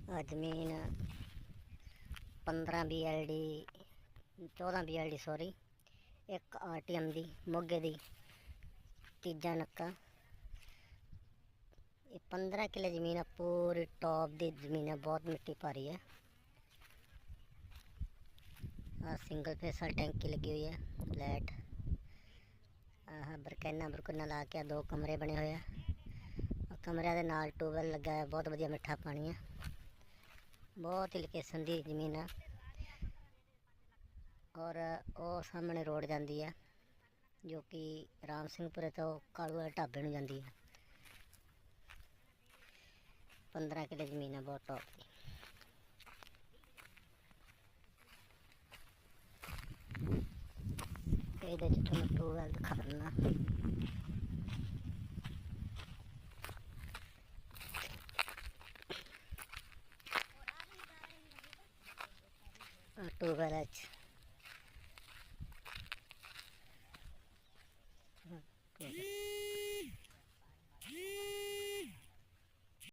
ज़मीन 15 BLD 14 BLD sorry, एक RTM दी मोगे दी, तीजा नक्का। ये 15 किले ज़मीन है, पूरी टॉप दी ज़मीन है, बहुत मिट्टी भारी है। सिंगल फेस वाली टैंकी लगी हुई है, लाइट बरकैना ला के 2 कमरे बने हुए हैं। कमरे के नाल ट्यूबवैल लगा है, बहुत वधिया मिठा पानी है, बहुत ही लोकेशन दी जमीन है। और वो सामने रोड जाती है जो कि राम सिंहपुरे तो कालू वाले ढाबे नूं जाती है। 15 किले जमीन है, बहुत टॉप की। ये ट्यूबवैल दिखा देना। ट्यूबवैल